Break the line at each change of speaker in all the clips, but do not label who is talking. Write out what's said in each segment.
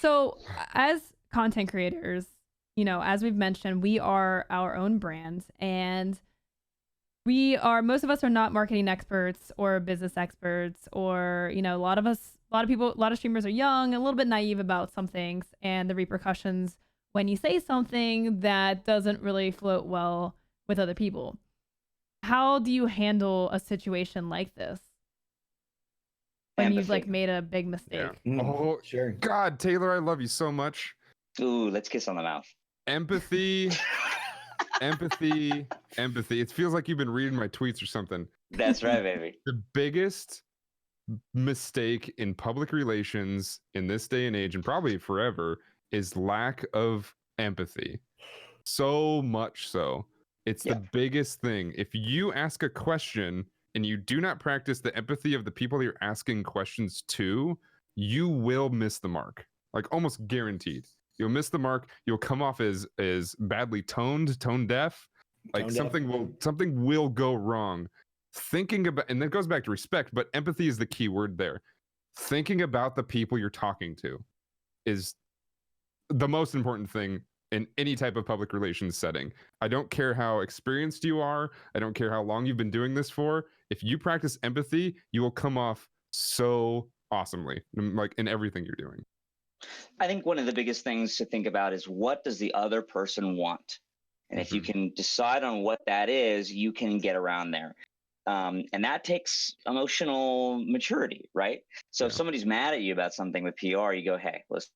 So as content creators, as we've mentioned, we are our own brand, and most of us are not marketing experts or business experts, or, a lot of people, a lot of streamers are young, a little bit naive about some things and the repercussions when you say something that doesn't really float well with other people. How do you handle a situation like this when you've
Empathy.
made a big mistake?
Yeah. Oh,
Sure.
God, Taylor, I love you so much.
Ooh, let's kiss on the mouth.
Empathy, empathy. It feels like you've been reading my tweets or something.
That's right, baby.
The biggest mistake in public relations in this day and age, and probably forever, is lack of empathy. So much so. It's the biggest thing. If you ask a question and you do not practice the empathy of the people you're asking questions to, you will miss the mark. Like almost guaranteed. You'll miss the mark. You'll come off as badly tone deaf. Like something will go wrong. Thinking about, and that goes back to respect, but empathy is the key word there. Thinking about the people you're talking to is the most important thing in any type of public relations setting. I don't care how experienced you are. I don't care how long you've been doing this for. If you practice empathy, you will come off so awesomely, like in everything you're doing.
I think one of the biggest things to think about is, what does the other person want? And if you can decide on what that is, you can get around there. And that takes emotional maturity, right? So if somebody's mad at you about something with PR, you go, hey, listen,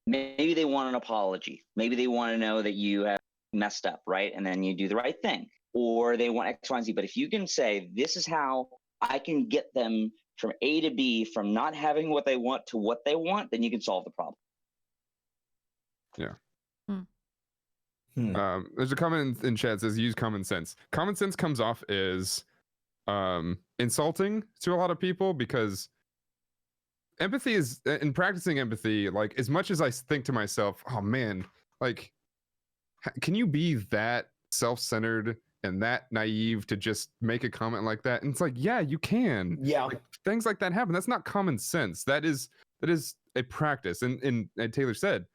maybe they want an apology. Maybe they want to know that you have messed up, right? And then you do the right thing. Or they want X, Y, and Z. But if you can say, this is how I can get them from A to B, from not having what they want to what they want, then you can solve the problem.
Yeah. There's a comment in chat that says use common sense. Common sense comes off as insulting to a lot of people, because empathy is, in practicing empathy, like as much as I think to myself, oh man, like can you be that self-centered and that naive to just make a comment like that? And it's like, yeah, you can.
Yeah.
Like, things like that happen. That's not common sense. That is a practice. And Taylor said,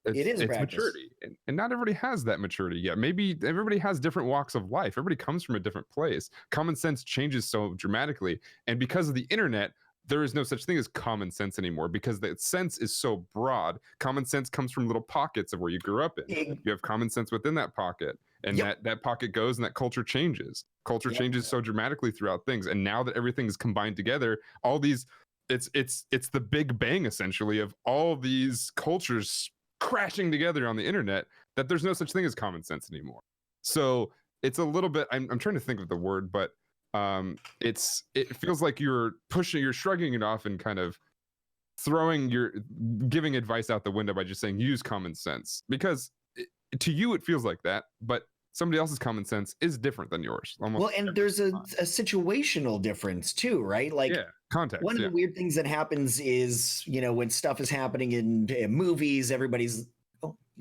it's maturity, and not everybody has that maturity yet. Maybe everybody has different walks of life. Everybody comes from a different place. Common sense changes so dramatically, and because of the internet, there is no such thing as common sense anymore, because the sense is so broad. Common sense comes from little pockets of where you grew up in. You have common sense within that pocket, and that pocket goes, and that culture changes. Culture changes so dramatically throughout things, and now that everything is combined together, all these, it's the Big Bang essentially of all these cultures crashing together on the internet, that there's no such thing as common sense anymore. So it's a little bit, I'm trying to think of the word, but it feels like you're shrugging it off and kind of giving advice out the window by just saying use common sense, because to you it feels like that, but somebody else's common sense is different than yours.
Well, and there's a situational difference too, right? Like
context.
One of the weird things that happens is, when stuff is happening in movies, everybody's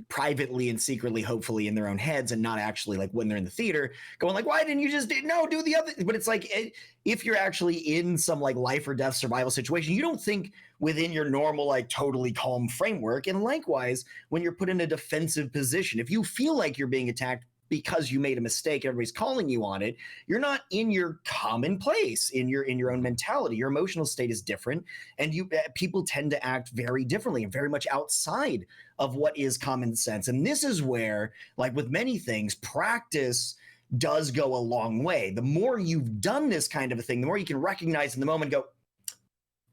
privately and secretly, hopefully in their own heads, and not actually like when they're in the theater going like, why didn't you just do the other? But it's like, if you're actually in some like life or death survival situation, you don't think within your normal, like totally calm framework. And likewise, when you're put in a defensive position, if you feel like you're being attacked because you made a mistake, everybody's calling you on it, you're not in your common place, in your own mentality. Your emotional state is different, and people tend to act very differently and very much outside of what is common sense. And this is where, like with many things, practice does go a long way. The more you've done this kind of a thing, the more you can recognize in the moment, go,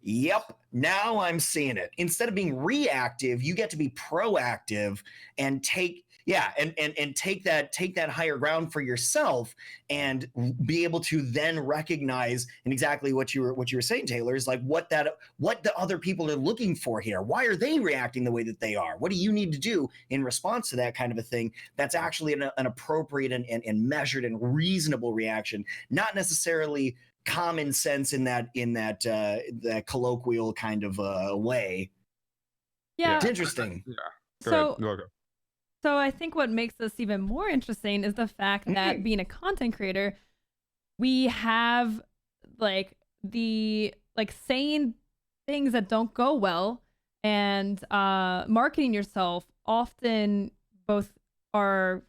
yep, now I'm seeing it. Instead of being reactive, you get to be proactive and take that higher ground for yourself, and be able to then recognize, and exactly what you were saying, Taylor, is like what the other people are looking for here. Why are they reacting the way that they are? What do you need to do in response to that kind of a thing? That's actually an appropriate and measured and reasonable reaction, not necessarily common sense in that colloquial kind of way.
Yeah,
it's interesting.
Go ahead.
So I think what makes this even more interesting is the fact that being a content creator, we have saying things that don't go well And marketing yourself often both are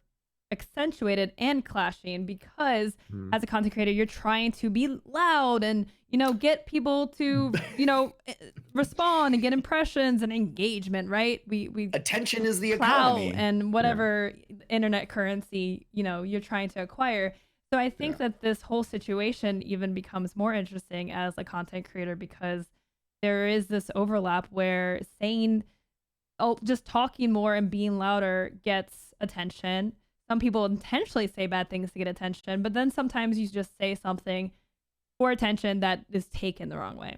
accentuated and clashing because as a content creator, you're trying to be loud and, you know, get people to, you know, respond and get impressions and engagement, right? We
Attention is the
clout
economy.
and whatever internet currency, you know, you're trying to acquire. So I think that this whole situation even becomes more interesting as a content creator because there is this overlap where saying, oh, just talking more and being louder gets attention. Some people intentionally say bad things to get attention, but then sometimes you just say something for attention that is taken the wrong way.